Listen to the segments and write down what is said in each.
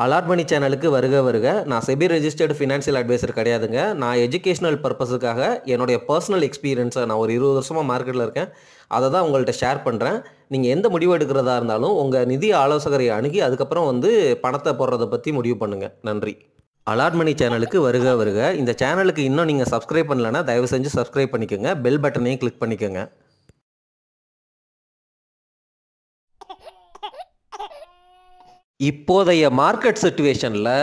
Allot மணி சேனலுக்கு வருக வருக. நான் செபி ரெஜிஸ்டர்டு ஃபினான்ஷியல் அட்வைசர் கிடையாதுங்க. நான் எஜுகேஷனல் பர்பஸுக்காக என்னுடைய பர்சனல் எக்ஸ்பீரியன்ஸை நான் ஒரு 20 வருஷமாக மார்க்கெட்டில் இருக்கேன். அதை தான் உங்கள்கிட்ட ஷேர் பண்ணுறேன். நீங்கள் எந்த முடிவு எடுக்கிறதா இருந்தாலும் உங்கள் நிதி ஆலோசகரை அணுகி அதுக்கப்புறம் பணத்தை போடுறதை பற்றி முடிவு பண்ணுங்கள். நன்றி. அலாட் மணி சேனலுக்கு வருக வருக. இந்த சேனலுக்கு இன்னும் நீங்கள் சப்ஸ்கிரைப் பண்ணலைன்னா தயவு செஞ்சு சப்ஸ்கிரைப் பண்ணிக்கோங்க. பெல் பட்டனையும் கிளிக் பண்ணிக்கோங்க. இப்போதைய மார்க்கெட் சிச்சுவேஷனில்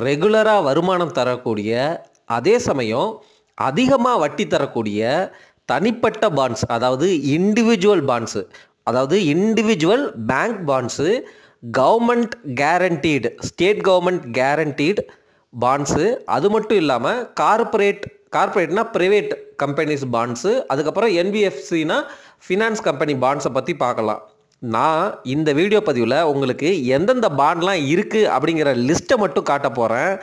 ரெகுலராக வருமானம் தரக்கூடிய, அதே சமயம் அதிகமாக வட்டி தரக்கூடிய தனிப்பட்ட பாண்ட்ஸ், அதாவது இண்டிவிஜுவல் பாண்ட்ஸு, அதாவது individual bank bonds, government guaranteed, state government guaranteed bonds, அது மட்டும் இல்லாமல் கார்ப்பரேட்னா ப்ரைவேட் கம்பெனிஸ் பாண்ட்ஸு, அதுக்கப்புறம் என்பிஎஃப்சினா ஃபினான்ஸ் கம்பெனி பாண்ட்ஸை பற்றி பார்க்கலாம். நான் இந்த வீடியோ பதிவில் உங்களுக்கு எந்தெந்த பாண்ட்லாம் இருக்குது அப்படிங்கிற லிஸ்ட்டை மட்டும் காட்ட போகிறேன்.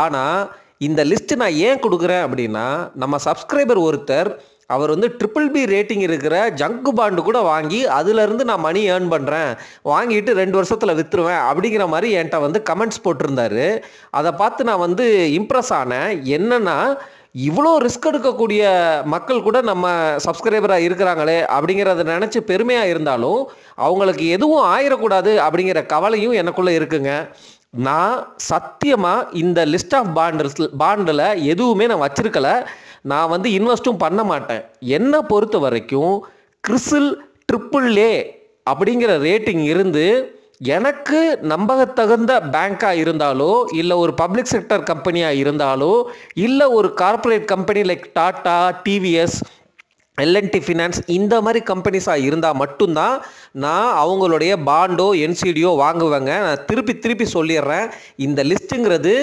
ஆனால் இந்த லிஸ்ட்டு நான் ஏன் கொடுக்குறேன் அப்படின்னா, நம்ம சப்ஸ்கிரைபர் ஒருத்தர் அவர் BBB ரேட்டிங் இருக்கிற ஜங்கு பாண்டு கூட வாங்கி அதிலிருந்து நான் மணி ஏர்ன் பண்ணுறேன், வாங்கிட்டு 2 வருஷத்தில் விற்றுருவேன் அப்படிங்கிற மாதிரி என்கிட்ட கமெண்ட்ஸ் போட்டிருந்தாரு. அதை பார்த்து நான் இம்ப்ரெஸ் ஆனேன். என்னென்னா, இவ்வளோ ரிஸ்க் எடுக்கக்கூடிய மக்கள் கூட நம்ம சப்ஸ்கிரைபராக இருக்கிறாங்களே அப்படிங்கிறத நினச்சி பெருமையாக இருந்தாலும் அவங்களுக்கு எதுவும் ஆயிடக்கூடாது அப்படிங்கிற கவலையும் எனக்குள்ளே இருக்குங்க. நான் சத்தியமாக இந்த லிஸ்ட் ஆஃப் பாண்டில் எதுவுமே நான் வச்சிருக்கலை. நான் இன்வெஸ்ட்டும் பண்ண மாட்டேன். என்னை பொறுத்த வரைக்கும் கிறிசில் AAA அப்படிங்கிற ரேட்டிங் இருந்து எனக்கு நம்பகத்தகுந்த பேங்காக இருந்தாலோ, இல்லை ஒரு பப்ளிக் செக்டர் கம்பெனியாக இருந்தாலோ, இல்லை ஒரு corporate company like Tata, TVS, L and T finance இந்த மாதிரி கம்பெனிஸாக இருந்தால் மட்டும்தான் நான் அவங்களுடைய பாண்டோ என்சிடியோ வாங்குவேங்க. நான் திருப்பி சொல்லிடுறேன், இந்த லிஸ்ட்டுங்கிறது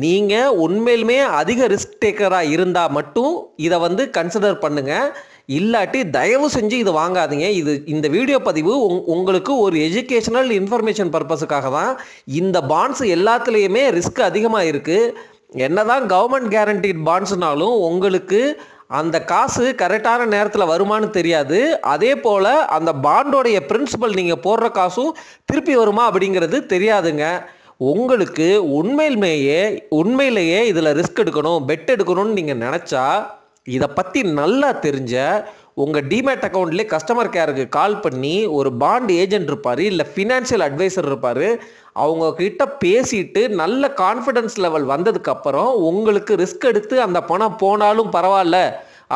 நீங்கள் உண்மையிலுமே அதிக ரிஸ்க் டேக்கராக இருந்தால் மட்டும் இதை கன்சிடர் பண்ணுங்கள். இல்லாட்டி தயவு செஞ்சு இது வாங்காதீங்க. இந்த வீடியோ பதிவு உங்களுக்கு ஒரு எஜுகேஷனல் இன்ஃபர்மேஷன் பர்பஸுக்காக தான். இந்த பாண்ட்ஸ் எல்லாத்துலேயுமே ரிஸ்க் அதிகமாக இருக்குது. என்னதான் கவர்மெண்ட் கேரண்டீட் பாண்ட்ஸ்னாலும் உங்களுக்கு அந்த காசு கரெக்டான நேரத்தில் வருமானு தெரியாது. அதே போல் அந்த பாண்டோடைய பிரின்சிபல் நீங்கள் போடுற காசும் திருப்பி வருமா அப்படிங்கிறது தெரியாதுங்க. உங்களுக்கு உண்மையிலேயே இதில் ரிஸ்க் எடுக்கணும், பெட் எடுக்கணும்னு நீங்கள் நினச்சா இதை பற்றி நல்லா தெரிஞ்ச உங்கள் டிமேட் அக்கௌண்ட்லேயே கஸ்டமர் கேருக்கு கால் பண்ணி ஒரு பாண்ட் ஏஜென்ட் இருப்பார், இல்லை ஃபினான்ஷியல் அட்வைசர் இருப்பார், அவங்கக்கிட்ட பேசிட்டு நல்ல கான்ஃபிடன்ஸ் லெவல் வந்ததுக்கப்புறம் உங்களுக்கு ரிஸ்க் எடுத்து அந்த பணம் போனாலும் பரவாயில்ல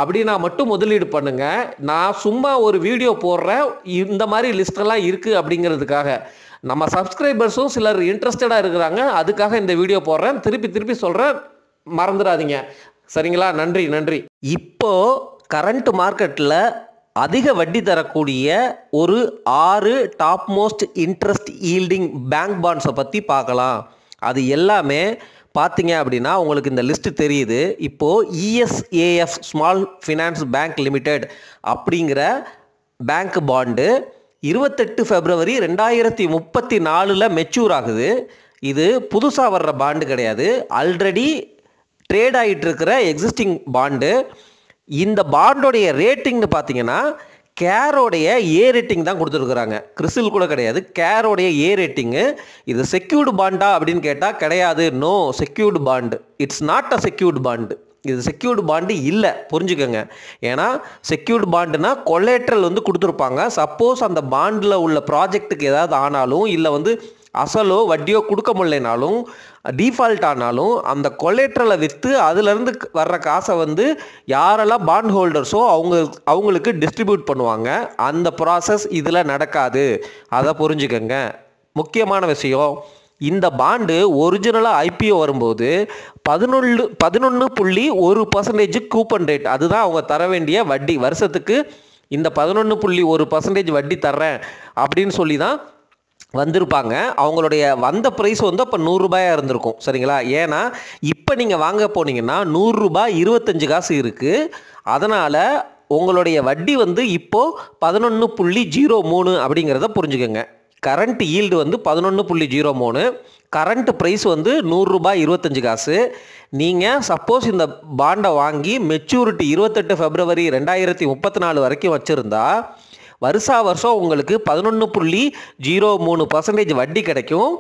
அப்படின்னா மட்டும் முதலீடு பண்ணுங்கள். நான் சும்மா ஒரு வீடியோ போடுறேன், இந்த மாதிரி லிஸ்டெல்லாம் இருக்குது அப்படிங்கிறதுக்காக. நம்ம சப்ஸ்கிரைபர்ஸும் சிலர் இன்ட்ரெஸ்டடாக இருக்கிறாங்க, அதுக்காக இந்த வீடியோ போடுறேன். திருப்பி சொல்கிறேன், மறந்துடாதீங்க. சரிங்களா? நன்றி. இப்போ கரண்ட் மார்க்கெட்டில் அதிக வட்டி தரக்கூடிய ஒரு 6 top most interest yielding bank பாண்ட்ஸை பற்றி பார்க்கலாம். அது எல்லாமே பார்த்தீங்க அப்படின்னா உங்களுக்கு இந்த லிஸ்ட்டு தெரியுது. இப்போது ESAF small finance bank limited அப்படிங்கிற பேங்க் பாண்டு 28 February 2034 மெச்சூர் ஆகுது. இது புதுசாக வர்ற பாண்டு கிடையாது, ஆல்ரெடி ட்ரேட் ஆகிட்டு இருக்கிற எக்ஸிஸ்டிங் பாண்டு. இந்த பாண்டோடைய ரேட்டிங்னு பார்த்தீங்கன்னா கேரோடைய ஏ ரேட்டிங் தான் கொடுத்துருக்குறாங்க, கிறிசில் கூட கிடையாது. கேரோடைய ஏ ரேட்டிங்கு. இது செக்யூர்டு பாண்டா அப்படின்னு கேட்டால் கிடையாது. No secured bond, it's not a secured bond. இது செக்யூர்டு பாண்டு இல்லை, புரிஞ்சுக்கோங்க. ஏன்னா செக்யூர்டு பாண்டுனா கொலேட்ரல் கொடுத்துருப்பாங்க. சப்போஸ் அந்த பாண்டில் உள்ள ப்ராஜெக்ட்டுக்கு ஏதாவது ஆனாலும், இல்லை அசலோ வட்டியோ கொடுக்க முடியலனாலும், டிஃபால்ட் ஆனாலும் அந்த கொலேட்ரலை விற்று அதுலேருந்து வர்ற காசை யாரெல்லாம் பாண்ட் ஹோல்டர்ஸோ அவங்களுக்கு டிஸ்ட்ரிபியூட் பண்ணுவாங்க. அந்த ப்ராசஸ் இதில் நடக்காது, அதை புரிஞ்சுக்கோங்க. முக்கியமான விஷயம், இந்த பாண்டு ஒரிஜினலாக IPO வரும்போது 11.1% கூப்பன் ரேட், அதுதான் அவங்க தர வேண்டிய வட்டி. வருஷத்துக்கு இந்த 11.1% வட்டி தர்றேன் அப்படின்னு சொல்லி தான் வந்திருப்பாங்க. அவங்களுடைய வந்த ப்ரைஸ் அப்போ 100 ரூபாயாக இருந்திருக்கும். சரிங்களா? ஏன்னா இப்போ நீங்கள் வாங்க போனீங்கன்னா 100 ரூபாய் 25 காசு இருக்குது. அதனால் உங்களுடைய வட்டி இப்போது 11.03 அப்படிங்கிறத புரிஞ்சுக்கோங்க. கரண்ட் ஈல்டு 11.03, கரண்ட் ப்ரைஸ் 100 ரூபாய் 25 காசு. நீங்கள் சப்போஸ் இந்த பாண்டை வாங்கி மெச்சூரிட்டி 28 February 2034 வரைக்கும் வச்சுருந்தா வருஷா வருஷம் உங்களுக்கு 11.03% வட்டி கிடைக்கும்.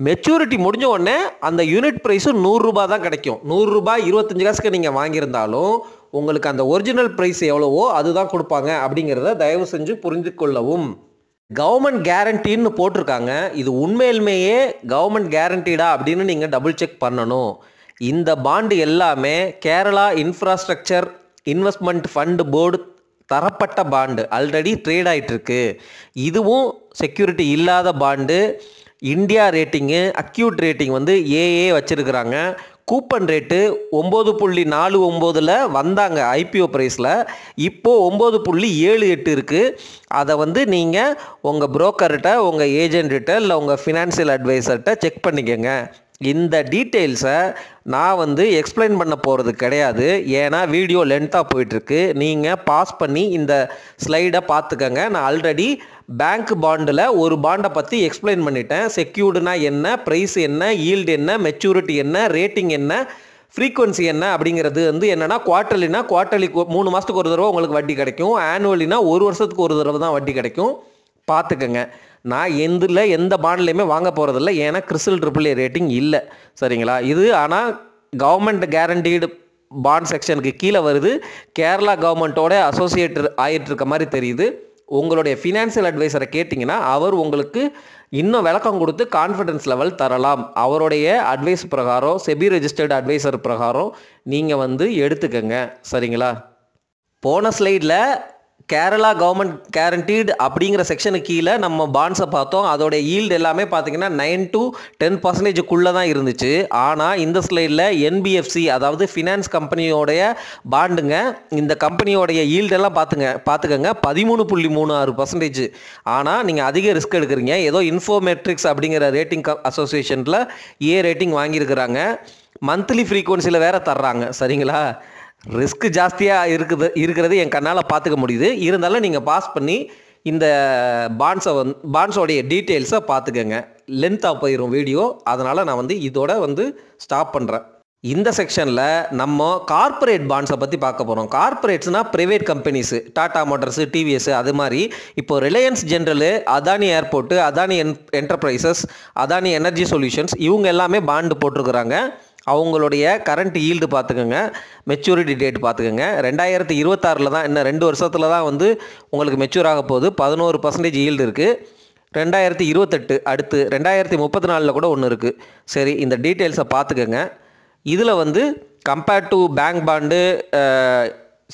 மெச்சூரிட்டி முடிஞ்ச உடனே அந்த யூனிட் ப்ரைஸு ரூ. 100 தான் கிடைக்கும். ரூ. 100 25 காசுக்கு நீங்கள் வாங்கியிருந்தாலும் உங்களுக்கு அந்த ஒரிஜினல் ப்ரைஸ் எவ்வளவோ அதுதான் கொடுப்பாங்க அப்படிங்கிறத தயவு செஞ்சு புரிந்து கொள்ளவும். கவர்மெண்ட் கேரண்டின்னு போட்டிருக்காங்க. இது உண்மையிலுமேயே கவர்மெண்ட் கேரண்டீடா அப்படின்னு நீங்கள் டபுள் செக் பண்ணணும். இந்த பாண்டு எல்லாமே Kerala infrastructure investment fund board தரப்பட்ட பாண்டு, ஆல்ரெடி ட்ரேட் ஆகிட்டுருக்கு. இதுவும் செக்யூரிட்டி இல்லாத bond. India rating Acuite rating வந்து ஏஏ வச்சுருக்கிறாங்க. கூப்பன் ரேட்டு 9.49 வந்தாங்க ஐபிஓ ப்ரைஸில். இப்போது 9.78 இருக்குது. அதை வந்து நீங்கள் உங்கள் புரோக்கர்கிட்ட, உங்கள் ஏஜென்ட்கிட்ட, இல்லை உங்கள் ஃபினான்ஷியல் அட்வைசர்கிட்ட செக் பண்ணிக்கோங்க. இந்த டீட்டெயில்ஸை நான் வந்து எக்ஸ்பிளைன் பண்ண போகிறது கிடையாது, ஏன்னா வீடியோ லென்த்தாக போயிட்டுருக்கு. நீங்கள் பாஸ் பண்ணி இந்த ஸ்லைடை பார்த்துக்கங்க. நான் ஆல்ரெடி பேங்க் பாண்டில் ஒரு பாண்டை பற்றி எக்ஸ்பிளைன் பண்ணிட்டேன். செக்யூர்டுனா என்ன, ப்ரைஸ் என்ன, ஈல்டு என்ன, மெச்சூரிட்டி என்ன, ரேட்டிங் என்ன, ஃப்ரீக்வன்சி என்ன அப்படிங்கிறது வந்து என்னென்னா குவார்ட்டர்லி 3 மாதத்துக்கு ஒரு தடவை உங்களுக்கு வட்டி கிடைக்கும். ஆனுவலினா 1 வருஷத்துக்கு ஒரு தடவை தான் வட்டி கிடைக்கும். பார்த்துக்கங்க. நான் எந்த பாண்ட்லையுமே வாங்க போகிறதில்ல, ஏன்னா கிறிஸ்டல் AAA ரேட்டிங் இல்லை. சரிங்களா? இது ஆனால் கவர்மெண்ட் கேரண்டீடு பாண்ட் செக்ஷனுக்கு கீழே வருது. கேரளா கவர்மெண்ட்டோட அசோசியேட் ஆகிட்டு இருக்க மாதிரி தெரியுது. உங்களுடைய ஃபினான்ஷியல் அட்வைசரை கேட்டிங்கன்னா அவர் உங்களுக்கு இன்னும் விளக்கம் கொடுத்து கான்ஃபிடன்ஸ் லெவல் தரலாம். அவருடைய அட்வைஸ் பிரகாரம், செபி ரெஜிஸ்டர்டு அட்வைசர் பிரகாரம் நீங்கள் வந்து எடுத்துக்கங்க. சரிங்களா? போன ஸ்லைடில் கேரளா கவர்மெண்ட் கேரண்டீடு அப்படிங்கிற செக்ஷனுக்கு கீழே நம்ம பாண்ட்ஸை பார்த்தோம். அதோடைய ஈல்டு எல்லாமே பார்த்தீங்கன்னா 9 to 10% தான் இருந்துச்சு. ஆனால் இந்த ஸ்லைடில் என்பிஎஃப்சி, அதாவது ஃபினான்ஸ் கம்பெனியோடைய பாண்டுங்க. இந்த கம்பெனியோடைய ஈல்டெல்லாம் பார்த்துக்கங்க 13.36%. ஆனால் நீங்கள் அதிக ரிஸ்க் எடுக்கிறீங்க. ஏதோ இன்ஃபோமெட்ரிக்ஸ் அப்படிங்கிற ரேட்டிங் அசோசியேஷனில் ஏ ரேட்டிங் வாங்கியிருக்கிறாங்க. மந்த்லி ஃப்ரீக்வன்சியில் வேறு தர்றாங்க. சரிங்களா? ரிஸ்க் ஜாஸ்தியாக இருக்கிறது என் கண்ணால் பார்த்துக்க முடியுது. இருந்தாலும் நீங்கள் பாஸ் பண்ணி இந்த பாண்ட்ஸோடைய டீட்டெயில்ஸை பார்த்துக்கங்க. லென்த்தாக போயிடும் வீடியோ, அதனால் நான் வந்து இதோட வந்து ஸ்டாப் பண்ணுறேன். இந்த செக்ஷனில் நம்ம கார்ப்பரேட் பாண்ட்ஸை பற்றி பார்க்க போகிறோம். கார்ப்பரேட்ஸ்னால் private companies, Tata motors, TVS, அது மாதிரி. இப்போது Reliance general, Adani airport, Adani enterprises, Adani energy solutions, இவங்க எல்லாமே பாண்டு போட்டிருக்கிறாங்க. அவங்களுடைய கரண்ட் ஈல்டு பார்த்துக்கோங்க, மெச்சூரிட்டி டேட் பார்த்துக்கோங்க. 2026 தான், இன்னும் 2 வருஷத்தில் தான் வந்து உங்களுக்கு மெச்சூர் ஆக போகுது. 11% ஈல்டு இருக்குது. 2028 அடுத்து 2034 கூட ஒன்று இருக்குது. சரி, இந்த டீட்டெயில்ஸை பார்த்துக்கோங்க. இதில் வந்து கம்பேர்ட் டு பேங்க் பாண்டு,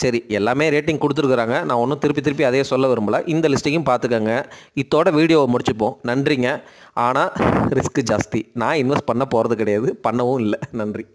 சரி எல்லாமே ரேட்டிங் கொடுத்துருக்குறாங்க. நான் ஒன்றும் திருப்பி அதே சொல்ல விரும்பலை. இந்த லிஸ்ட்டையும் பார்த்துக்கோங்க. இதோட வீடியோவை முடிச்சுப்போம். நன்றிங்க. ஆனால் ரிஸ்க் ஜாஸ்தி. நான் இன்வெஸ்ட் பண்ண போகிறது கிடையாது, பண்ணவும் இல்லை. நன்றி.